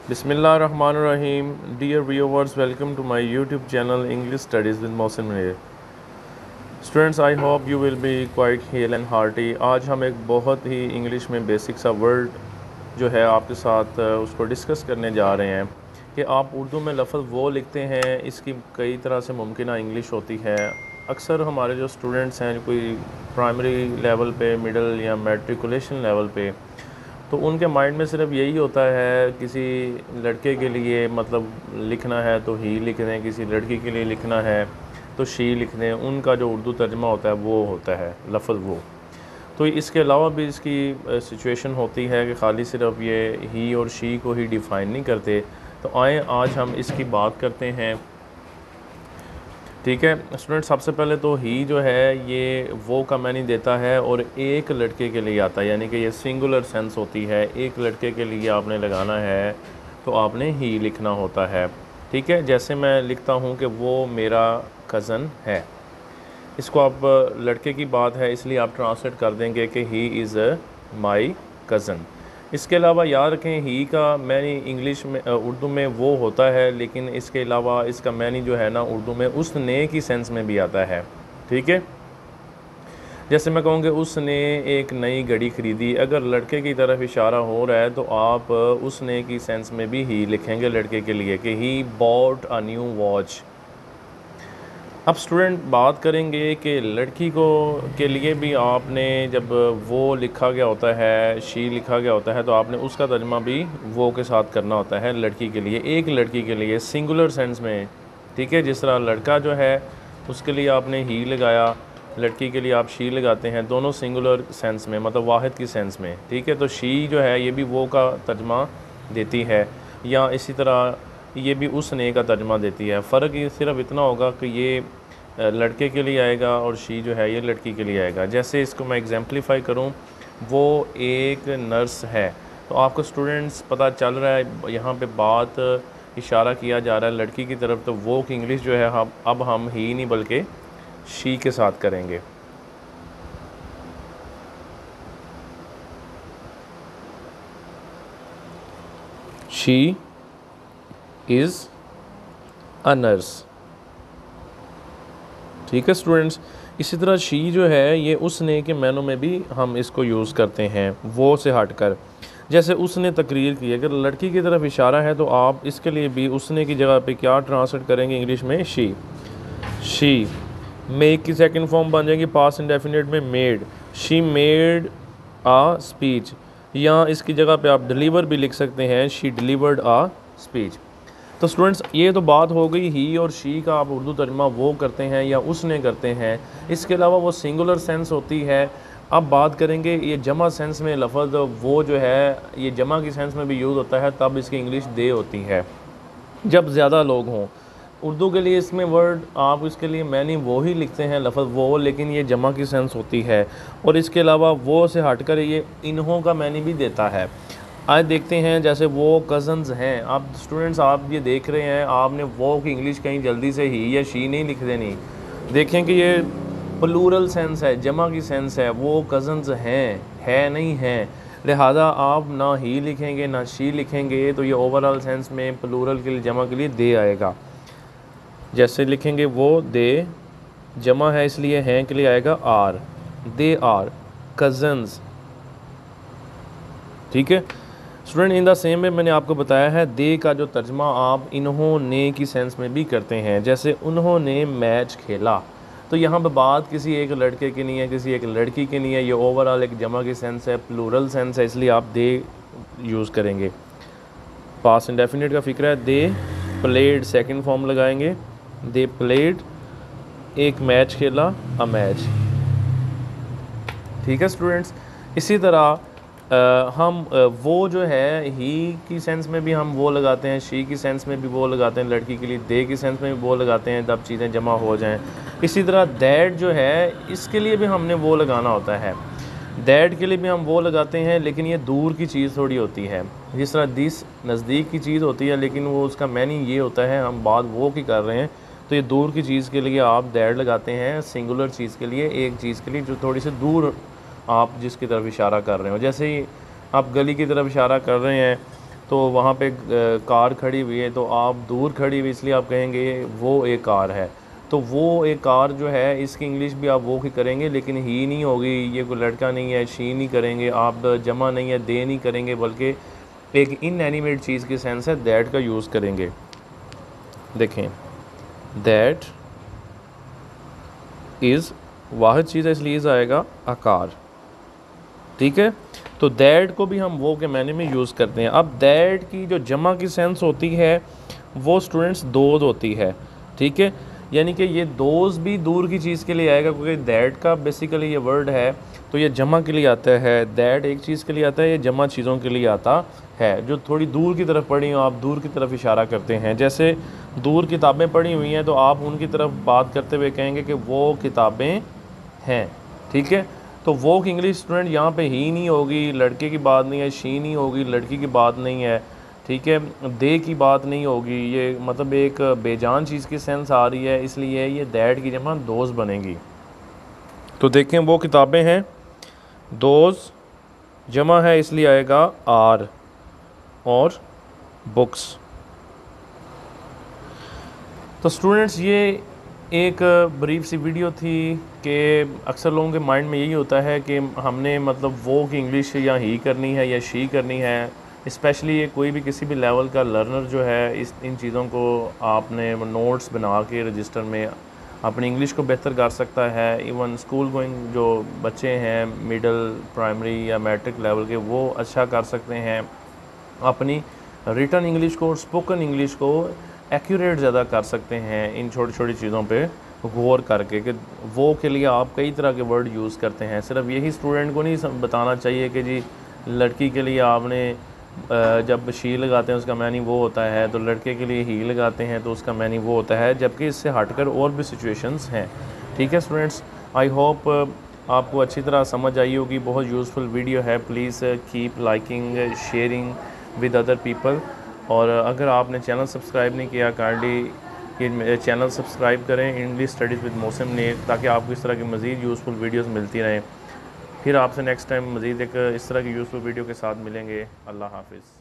बिस्मिल्लाहिर्रहमानिर्रहीम। Dear viewers, welcome to my YouTube channel English studies with Mohsin Munir. Students, I hope you will be quite hale and hearty. आज हम एक बहुत ही English में बेसिक सा वर्ड जो है आपके साथ उसको डिस्कस करने जा रहे हैं कि आप उर्दू में लफ्ज़ वो लिखते हैं, इसकी कई तरह से मुमकिन इंग्लिश होती है। अक्सर हमारे जो स्टूडेंट्स हैं, कोई प्राइमरी लेवल पे, मिडिल या मैट्रिकुलेशन लेवल पे, तो उनके माइंड में सिर्फ यही होता है, किसी लड़के के लिए मतलब लिखना है तो ही लिख दें, किसी लड़की के लिए लिखना है तो शी लिख दें। उनका जो उर्दू तर्जमा होता है वो होता है लफ्ज़ वो। तो इसके अलावा भी इसकी सिचुएशन होती है कि खाली सिर्फ ये ही और शी को ही डिफ़ाइन नहीं करते। तो आए आज हम इसकी बात करते हैं। ठीक है स्टूडेंट, सबसे पहले तो ही जो है ये वो का मैनी देता है और एक लड़के के लिए आता है, यानी कि ये सिंगुलर सेंस होती है। एक लड़के के लिए आपने लगाना है तो आपने ही लिखना होता है। ठीक है, जैसे मैं लिखता हूँ कि वो मेरा कज़न है, इसको आप लड़के की बात है इसलिए आप ट्रांसलेट कर देंगे कि ही इज़ माई कज़न। इसके अलावा याद रखें, ही का मैनी इंग्लिश में उर्दू में वो होता है, लेकिन इसके अलावा इसका मैनी जो है ना उर्दू में उसने की सेंस में भी आता है। ठीक है, जैसे मैं कहूँगी उसने एक नई घड़ी ख़रीदी, अगर लड़के की तरफ इशारा हो रहा है तो आप उसने की सेंस में भी ही लिखेंगे लड़के के लिए कि he bought a new watch. अब स्टूडेंट बात करेंगे कि लड़की को के लिए भी आपने जब वो लिखा गया होता है, शी लिखा गया होता है, तो आपने उसका तर्जमा भी वो के साथ करना होता है लड़की के लिए, एक लड़की के लिए सिंगुलर सेंस में। ठीक है, जिस तरह लड़का जो है उसके लिए आपने ही लगाया, लड़की के लिए आप शी लगाते हैं, दोनों सिंगुलर सेंस में, मतलब वाहिद की सेंस में। ठीक है, तो शी जो है ये भी वो का तर्जमा देती है, या इसी तरह ये भी उसने का तर्जमा देती है। फ़र्क ये सिर्फ इतना होगा कि ये लड़के के लिए आएगा और शी जो है ये लड़की के लिए आएगा। जैसे इसको मैं एग्जाम्पलीफाई करूँ, वो एक नर्स है, तो आपको स्टूडेंट्स पता चल रहा है यहाँ पे बात इशारा किया जा रहा है लड़की की तरफ, तो वो की इंग्लिश जो है अब हम ही नहीं बल्कि शी के साथ करेंगे। She is a nurse. ठीक है स्टूडेंट्स, इसी तरह शी जो है ये उसने के मैनों में भी हम इसको यूज़ करते हैं वो से हटकर। जैसे उसने तकरीर की, अगर लड़की की तरफ इशारा है तो आप इसके लिए भी उसने की जगह पे क्या ट्रांसलेट करेंगे इंग्लिश में, शी। शी मेक की सेकंड फॉर्म बन जाएगी पास्ट इंडेफिनिट में made. She made a speech, या इसकी जगह पे आप डिलीवर भी लिख सकते हैं, शी डिलीवर्ड आ स्पीच। तो स्टूडेंट्स ये तो बात हो गई ही और शी का आप उर्दू तर्जमा वो करते हैं या उसने करते हैं। इसके अलावा वो सिंगुलर सेंस होती है। अब बात करेंगे ये जमा सेंस में लफ्ज़ वो जो है ये जमा की सेंस में भी यूज़ होता है, तब इसकी इंग्लिश दे होती है जब ज़्यादा लोग हों। उर्दू के लिए इसमें वर्ड आप इसके लिए मैनी वो ही लिखते हैं लफ्ज़ वो, लेकिन ये जमा की सेंस होती है। और इसके अलावा वो से हटकर ये इन्हों का मैनी भी देता है। आज देखते हैं, जैसे वो कज़न्स हैं। आप स्टूडेंट्स आप ये देख रहे हैं, आपने वो की इंग्लिश कहीं जल्दी से ही या शी नहीं लिख देनी। देखें कि ये प्लूरल सेंस है, जमा की सेंस है, वो कज़न्स हैं, है नहीं हैं, लिहाजा आप ना ही लिखेंगे ना शी लिखेंगे, तो ये ओवरऑल सेंस में प्लूरल के लिए, जमा के लिए दे आएगा। जैसे लिखेंगे वो दे, जमा है इसलिए हैं के लिए आएगा आर, दे आर कज़न्स। ठीक है स्टूडेंट, इन द सेम में मैंने आपको बताया है दे का जो तर्जमा आप इन्होंने की सेंस में भी करते हैं। जैसे उन्होंने मैच खेला, तो यहाँ पे बात किसी एक लड़के की नहीं है, किसी एक लड़की की नहीं है, ये ओवरऑल एक जमा की सेंस है, प्लूरल सेंस है, इसलिए आप दे यूज़ करेंगे। पास्ट इंडेफिनिट का फिक्र है, दे प्लेड सेकंड फॉर्म लगाएंगे, दे प्लेड एक मैच खेला, अ मैच। ठीक है स्टूडेंट्स, इसी तरह हम वो जो है ही की सेंस में भी हम वो लगाते हैं, शी की सेंस में भी वो लगाते हैं, लड़की के लिए दे की सेंस में भी वो लगाते हैं जब चीज़ें जमा हो जाएं। इसी तरह दैट जो है इसके लिए भी हमने वो लगाना होता है, दैट के लिए भी हम वो लगाते हैं, लेकिन ये दूर की चीज़ थोड़ी होती है। जिस तरह दिस नज़दीक की चीज़ होती है, लेकिन वो उसका मैनी ये होता है हम बात वो की कर रहे हैं, तो ये दूर की चीज़ के लिए आप दैट लगाते हैं, सिंगुलर चीज़ के लिए, एक चीज़ के लिए जो थोड़ी सी दूर आप जिसकी तरफ इशारा कर रहे हो। जैसे ही आप गली की तरफ इशारा कर रहे हैं तो वहाँ पे कार खड़ी हुई है, तो आप दूर खड़ी हुई इसलिए आप कहेंगे वो एक कार है। तो वो एक कार जो है इसकी इंग्लिश भी आप वो ही करेंगे, लेकिन ही नहीं होगी, ये कोई लड़का नहीं है, शी नहीं करेंगे, आप जमा नहीं है, दे नहीं करेंगे, बल्कि एक इनएनिमेट चीज़ की सेंस है दैट का यूज़ करेंगे। देखें, दैट इज़ वाहिद चीज़ है, इसलिए इज़ आएगा आकार, ठीक है। तो दैट को भी हम वो के मायने में यूज़ करते हैं। अब दैट की जो जमा की सेंस होती है वो स्टूडेंट्स दोज होती है, ठीक है। यानी कि ये दोज भी दूर की चीज़ के लिए आएगा, क्योंकि दैट का बेसिकली ये वर्ड है तो ये जमा के लिए आता है। दैट एक चीज़ के लिए आता है, ये जमा चीज़ों के लिए आता है जो थोड़ी दूर की तरफ पढ़ी हो, आप दूर की तरफ इशारा करते हैं। जैसे दूर किताबें पढ़ी हुई हैं तो आप उनकी तरफ बात करते हुए कहेंगे कि वो किताबें हैं, ठीक है। तो वो की इंग्लिश स्टूडेंट यहाँ पे ही नहीं होगी, लड़के की बात नहीं है, शी नहीं होगी, लड़की की बात नहीं है, ठीक है, दे की बात नहीं होगी, ये मतलब एक बेजान चीज़ की सेंस आ रही है, इसलिए ये दैट की जमा दोस्त बनेगी। तो देखें वो किताबें हैं, दोस्त जमा है इसलिए आएगा आर, और बुक्स। तो स्टूडेंट्स ये एक ब्रीफ सी वीडियो थी कि अक्सर लोगों के माइंड में यही होता है कि हमने मतलब वो की इंग्लिश या ही करनी है या शी करनी है। स्पेशली ये कोई भी किसी भी लेवल का लर्नर जो है इन चीज़ों को आपने नोट्स बना के रजिस्टर में अपनी इंग्लिश को बेहतर कर सकता है। इवन स्कूल गोइंग जो बच्चे हैं मिडिल प्राइमरी या मैट्रिक लेवल के, वो अच्छा कर सकते हैं। अपनी रिटन इंग्लिश को और स्पोकन इंग्लिश को एक्यूरेट ज़्यादा कर सकते हैं इन छोटी छोटी चीज़ों पे गौर करके कि वो के लिए आप कई तरह के वर्ड यूज़ करते हैं। सिर्फ यही स्टूडेंट को नहीं बताना चाहिए कि जी लड़की के लिए आपने जब शी लगाते हैं उसका मैनी वो होता है, तो लड़के के लिए ही लगाते हैं तो उसका मैनी वो होता है, जबकि इससे हटकर और भी सिचुएशंस हैं, ठीक है स्टूडेंट्स। आई होप आपको अच्छी तरह समझ आई होगी, बहुत यूज़फुल वीडियो है। Please keep liking sharing with other people. और अगर आपने चैनल सब्सक्राइब नहीं किया, काइंडली चैनल सब्सक्राइब करें English studies with Mohsin Munir, ताकि आपको इस तरह की मज़ीद यूज़फुल वीडियोस मिलती रहें। फिर आपसे नेक्स्ट टाइम मज़ीद एक इस तरह की यूज़फुल वीडियो के साथ मिलेंगे। अल्लाह हाफिज़।